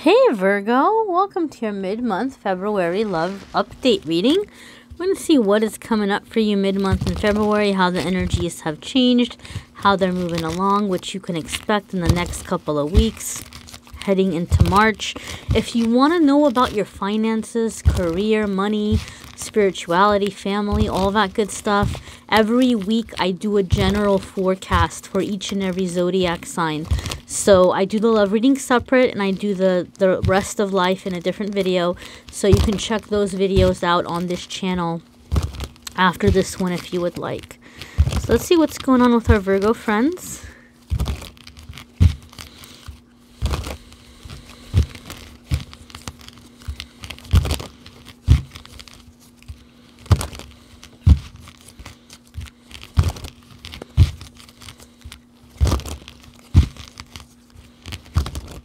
Hey Virgo, welcome to your mid-month February love update reading. We're going to see what is coming up for you mid-month in February, how the energies have changed, how they're moving along, what you can expect in the next couple of weeks, heading into March. If you want to know about your finances, career, money, spirituality, family, all that good stuff, every week I do a general forecast for each and every zodiac sign. So I do the love reading separate and I do the rest of life in a different video. So you can check those videos out on this channel after this one if you would like. So let's see what's going on with our Virgo friends.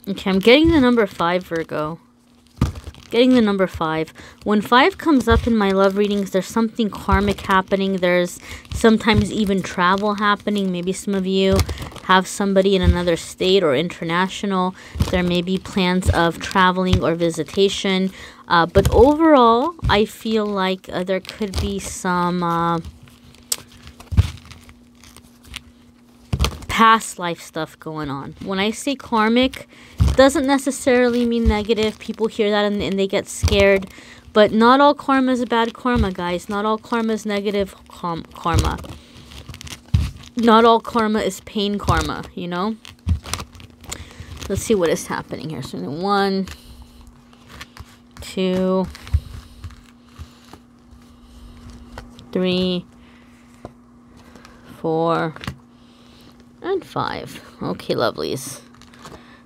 Okay, I'm getting the number 5, Virgo. Getting the number 5. When 5 comes up in my love readings, there's something karmic happening. There's sometimes even travel happening. Maybe some of you have somebody in another state or international. There may be plans of traveling or visitation. But overall, I feel like there could be some past life stuff going on. When I say karmic, doesn't necessarily mean negative. People hear that and they get scared. But not all karma is bad karma, guys. Not all karma is negative karma. Not all karma is pain karma, you know? Let's see what is happening here. So 1, 2, 3, 4, and 5. Okay, lovelies.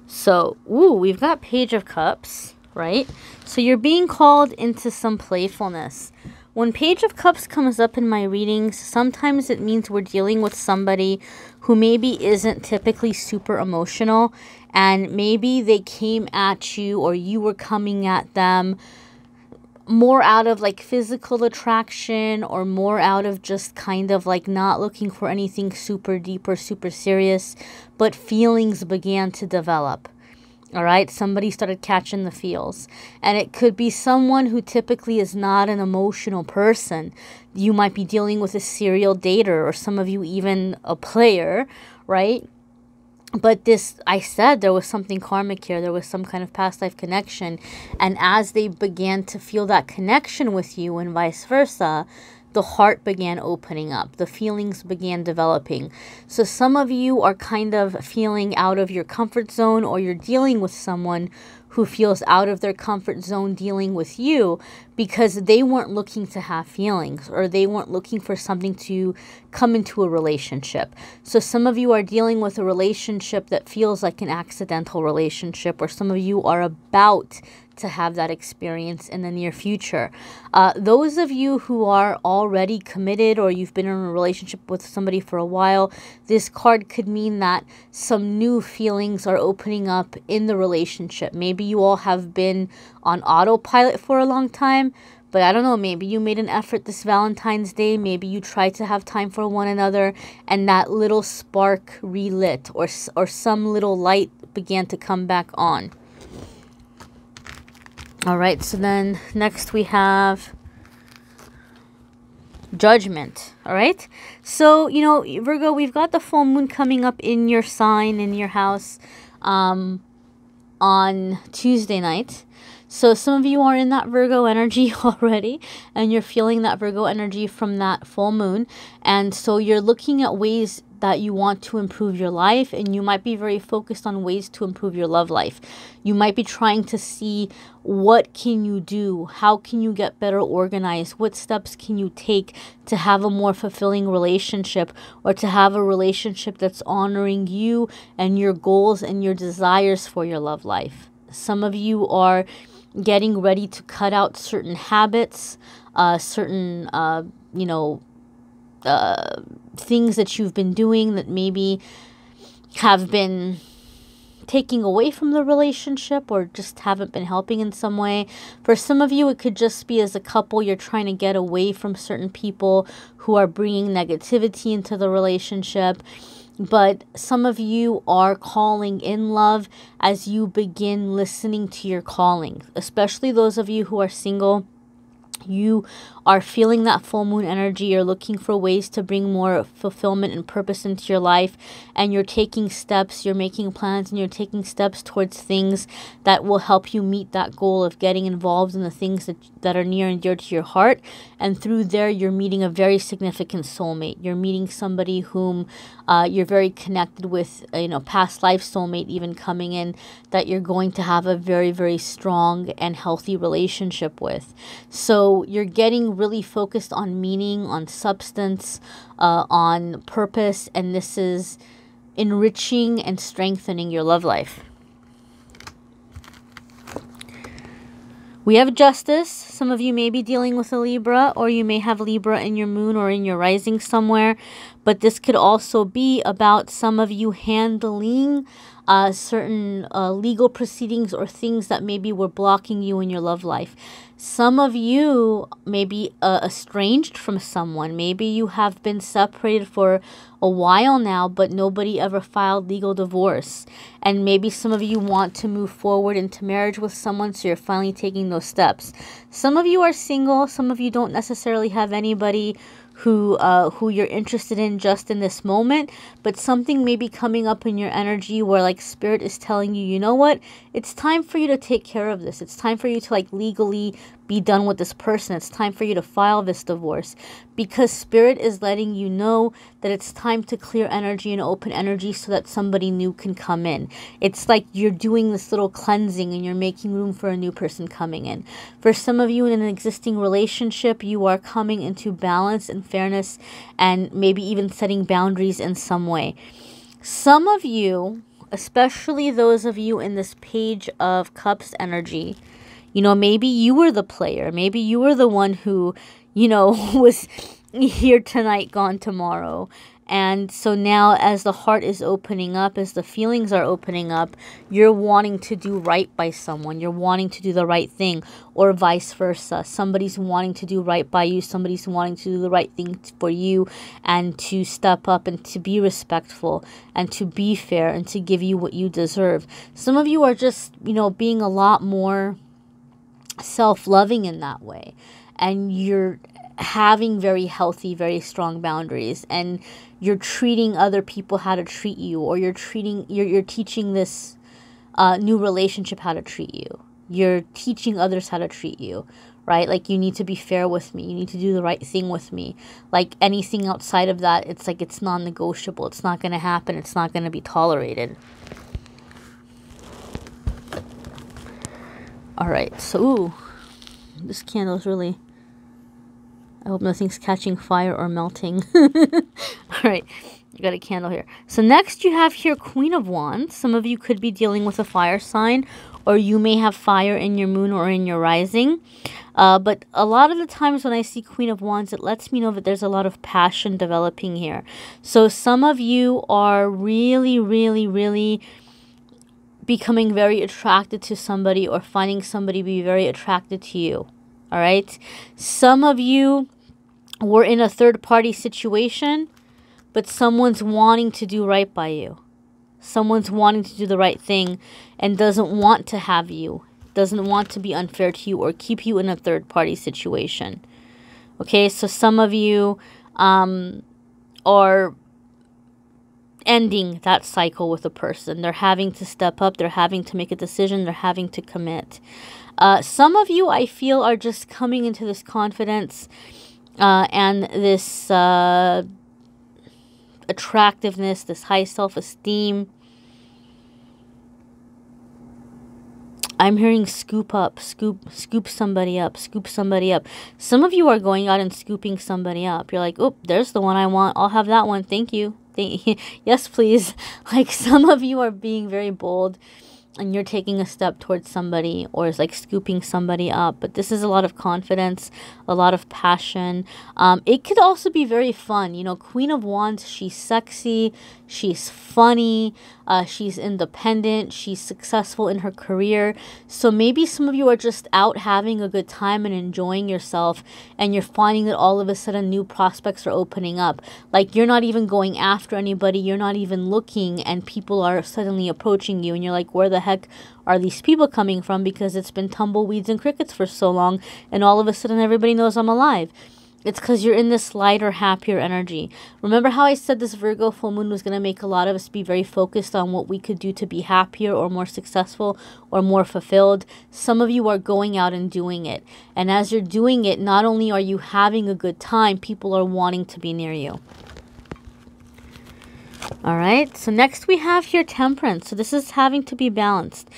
So, we've got Page of Cups, right? So you're being called into some playfulness. When Page of Cups comes up in my readings, sometimes it means we're dealing with somebody who maybe isn't typically super emotional, and maybe they came at you or you were coming at them more out of like physical attraction or more out of just kind of like not looking for anything super deep or super serious, but feelings began to develop. All right, somebody started catching the feels, and it could be someone who typically is not an emotional person. You might be dealing with a serial dater, or some of you even a player, right? But this, I said there was something karmic here. There was some kind of past life connection. And as they began to feel that connection with you and vice versa, the heart began opening up. The feelings began developing. So some of you are kind of feeling out of your comfort zone, or you're dealing with someone who feels out of their comfort zone dealing with you because they weren't looking to have feelings, or they weren't looking for something to come into a relationship. So some of you are dealing with a relationship that feels like an accidental relationship, or some of you are about to have that experience in the near future. Those of you who are already committed, or you've been in a relationship with somebody for a while, this card could mean that some new feelings are opening up in the relationship. Maybe you all have been on autopilot for a long time, but I don't know, maybe you made an effort this Valentine's Day. Maybe you tried to have time for one another, and that little spark relit, or some little light began to come back on. All right, so then next we have Judgment. All right, so you know, Virgo, we've got the full moon coming up in your sign, in your house, on Tuesday night. So some of you are in that Virgo energy already, and you're feeling that Virgo energy from that full moon. And so you're looking at ways that you want to improve your life, and you might be very focused on ways to improve your love life. You might be trying to see, what can you do? How can you get better organized? What steps can you take to have a more fulfilling relationship, or to have a relationship that's honoring you and your goals and your desires for your love life? Some of you are getting ready to cut out certain habits, certain, things that you've been doing that maybe have been taking away from the relationship, or just haven't been helping in some way. For some of you, it could just be as a couple, you're trying to get away from certain people who are bringing negativity into the relationship. but some of you are calling in love as you begin listening to your calling, especially those of you who are single. You are feeling that full moon energy. You're looking for ways to bring more fulfillment and purpose into your life. And you're taking steps, you're making plans, and you're taking steps towards things that will help you meet that goal of getting involved in the things that are near and dear to your heart. And through there, you're meeting a very significant soulmate. You're meeting somebody whom you're very connected with, past life soulmate even coming in, that you're going to have a very, very strong and healthy relationship with. So you're getting really focused on meaning, on substance, on purpose, and this is enriching and strengthening your love life. We have Justice. Some of you may be dealing with a Libra, or you may have Libra in your moon or in your rising somewhere. But this could also be about some of you handling certain legal proceedings or things that maybe were blocking you in your love life. Some of you may be estranged from someone. Maybe you have been separated for a while now, but nobody ever filed legal divorce. And maybe some of you want to move forward into marriage with someone, so you're finally taking those steps. Some of you are single. Some of you don't necessarily have anybody who you're interested in just in this moment, but something may be coming up in your energy where like spirit is telling you, you know what, it's time for you to take care of this. It's time for you to like legally be done with this person. It's time for you to file this divorce, because spirit is letting you know that it's time to clear energy and open energy so that somebody new can come in. It's like you're doing this little cleansing and you're making room for a new person coming in. For some of you in an existing relationship, you are coming into balance and fairness, and maybe even setting boundaries in some way. Some of you, especially those of you in this Page of Cups energy, maybe you were the player. Maybe you were the one who, was here tonight, gone tomorrow. And so now as the heart is opening up, as the feelings are opening up, you're wanting to do right by someone. You're wanting to do the right thing, or vice versa. Somebody's wanting to do right by you. Somebody's wanting to do the right thing for you, and to step up and to be respectful and to be fair and to give you what you deserve. Some of you are just, being a lot more self-loving in that way. And you're having very healthy, very strong boundaries, and you're treating other people how to treat you, or you're teaching this new relationship how to treat you. You're teaching others how to treat you, right? Like, you need to be fair with me. You need to do the right thing with me. Like, anything outside of that, it's like it's non-negotiable. It's not going to happen. It's not going to be tolerated. All right, so ooh, this candle is really, I hope nothing's catching fire or melting. All right, you got a candle here. So next you have here Queen of Wands. Some of you could be dealing with a fire sign, or you may have fire in your moon or in your rising. But a lot of the times when I see Queen of Wands, it lets me know that there's a lot of passion developing here. So some of you are really, really, really becoming very attracted to somebody, or finding somebody be very attracted to you. All right. Some of you were in a third-party situation, but someone's wanting to do right by you. Someone's wanting to do the right thing and doesn't want to have you, doesn't want to be unfair to you or keep you in a third-party situation. Okay, so some of you are ending that cycle with a person. They're having to step up. They're having to make a decision. They're having to commit. Some of you, I feel, are just coming into this confidence and this attractiveness, this high self-esteem. I'm hearing scoop up, scoop somebody up, scoop somebody up. Some of you are going out and scooping somebody up. You're like, oh, there's the one I want. I'll have that one. Thank you. Yes, please. Like, some of you are being very bold and you're taking a step towards somebody, or is like scooping somebody up. But this is a lot of confidence, a lot of passion. It could also be very fun. You know, Queen of Wands, she's sexy, she's funny, she's independent, she's successful in her career. So maybe some of you are just out having a good time and enjoying yourself, and you're finding that all of a sudden new prospects are opening up. Like, you're not even going after anybody, you're not even looking, and people are suddenly approaching you, and you're like, where the heck are these people coming from? Because it's been tumbleweeds and crickets for so long, and all of a sudden everybody knows I'm alive. It's because you're in this lighter, happier energy. Remember how I said this Virgo full moon was going to make a lot of us be very focused on what we could do to be happier or more successful or more fulfilled? Some of you are going out and doing it. And as you're doing it, not only are you having a good time, people are wanting to be near you. All right, so next we have here Temperance. So this is having to be balanced.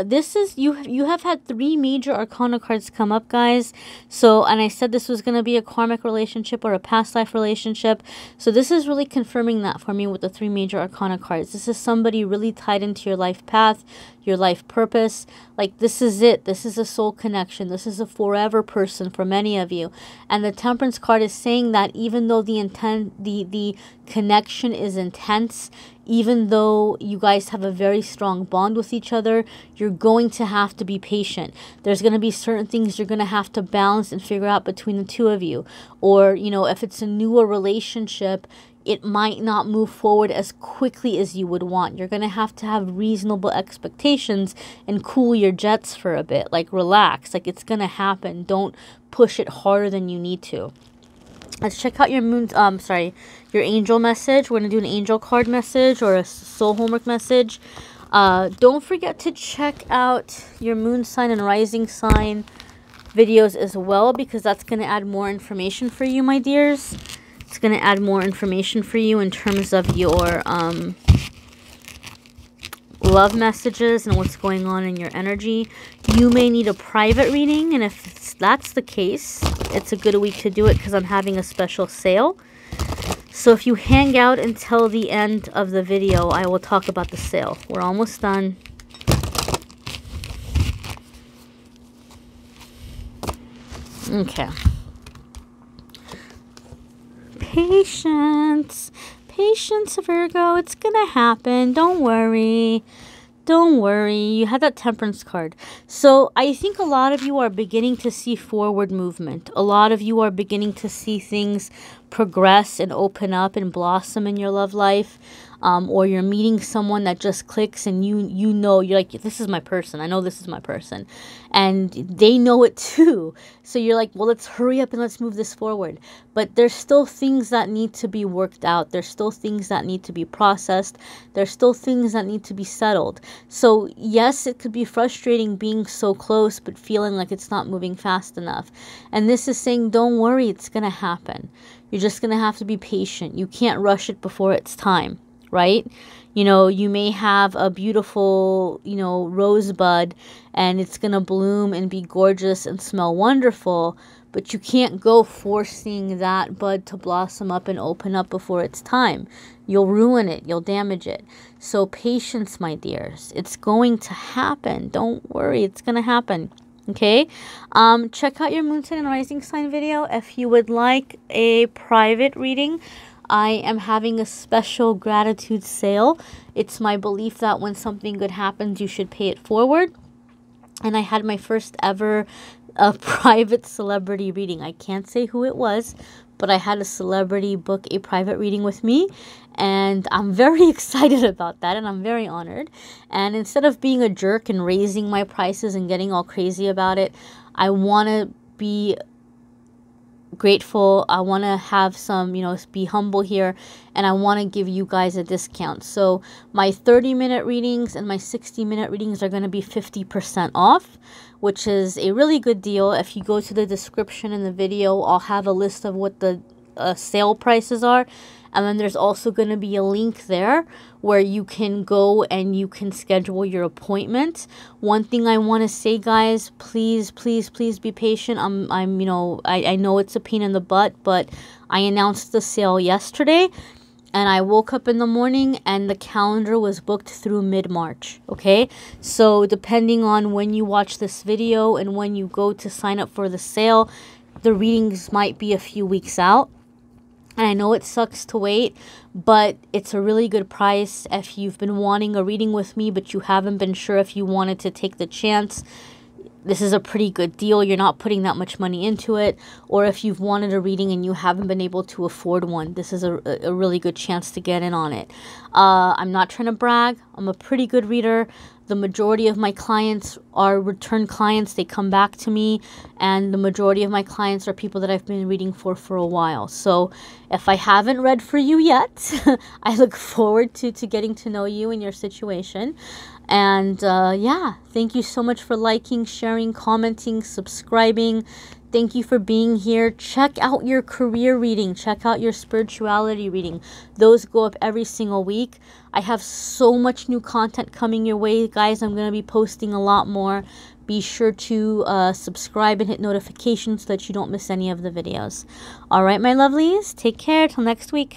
This is, you have had 3 major arcana cards come up, guys. So, and I said this was going to be a karmic relationship or a past life relationship. So this is really confirming that for me with the 3 major arcana cards. This is somebody really tied into your life path, your life purpose. Like, this is it. This is a soul connection. This is a forever person for many of you. And the Temperance card is saying that even though the connection is intense, even though you guys have a very strong bond with each other, you're going to have to be patient. There's going to be certain things you're going to have to balance and figure out between the two of you. Or, you know, if it's a newer relationship, it might not move forward as quickly as you would want. You're going to have reasonable expectations and cool your jets for a bit. Like, relax. Like, it's going to happen. Don't push it harder than you need to. Let's check out your your angel message. We're going to do an angel card message or a soul homework message. Don't forget to check out your moon sign and rising sign videos as well, because that's going to add more information for you, my dears. It's going to add more information for you in terms of your love messages and what's going on in your energy. You may need a private reading, and if that's the case, it's a good week to do it because I'm having a special sale. So if you hang out until the end of the video, I will talk about the sale. We're almost done. Okay. Patience. Patience, Virgo. It's gonna happen. Don't worry. Don't worry. You had that Temperance card. So I think a lot of you are beginning to see forward movement. A lot of you are beginning to see things progress and open up and blossom in your love life. Or you're meeting someone that just clicks, and you know, you're like, this is my person. I know this is my person. And they know it too. So you're like, well, let's hurry up and let's move this forward. But there's still things that need to be worked out. There's still things that need to be processed. There's still things that need to be settled. So yes, it could be frustrating being so close, but feeling like it's not moving fast enough. And this is saying, don't worry, it's going to happen. You're just going to have to be patient. You can't rush it before it's time. Right? You know, you may have a beautiful, you know, rosebud, and it's going to bloom and be gorgeous and smell wonderful, but you can't go forcing that bud to blossom up and open up before it's time. You'll ruin it. You'll damage it. So patience, my dears. It's going to happen. Don't worry. It's going to happen. Okay? Check out your moon sign and rising sign video if you would like a private reading. I am having a special gratitude sale. It's my belief that when something good happens, you should pay it forward. And I had my first ever private celebrity reading. I can't say who it was, but I had a celebrity book a private reading with me. And I'm very excited about that, and I'm very honored. And instead of being a jerk and raising my prices and getting all crazy about it, I want to be grateful. I want to have some, you know, be humble here, and I want to give you guys a discount. So my 30-minute readings and my 60-minute readings are going to be 50% off, which is a really good deal. If you go to the description in the video, I'll have a list of what the sale prices are. And then there's also going to be a link there where you can go and you can schedule your appointment. One thing I want to say, guys, please, please, please be patient. I know it's a pain in the butt, but I announced the sale yesterday. and I woke up in the morning and the calendar was booked through mid-March, okay? So depending on when you watch this video and when you go to sign up for the sale, the readings might be a few weeks out. And I know it sucks to wait, but it's a really good price. If you've been wanting a reading with me, but you haven't been sure if you wanted to take the chance, this is a pretty good deal. You're not putting that much money into it. Or if you've wanted a reading and you haven't been able to afford one, this is a really good chance to get in on it. I'm not trying to brag. I'm a pretty good reader. The majority of my clients are return clients. They come back to me, and the majority of my clients are people that I've been reading for a while. So if I haven't read for you yet, I look forward to getting to know you and your situation. And yeah, thank you so much for liking, sharing, commenting, subscribing. Thank you for being here. Check out your career reading. Check out your spirituality reading. Those go up every single week. I have so much new content coming your way, guys. I'm going to be posting a lot more. Be sure to subscribe and hit notifications so that you don't miss any of the videos. All right, my lovelies. Take care. Till next week.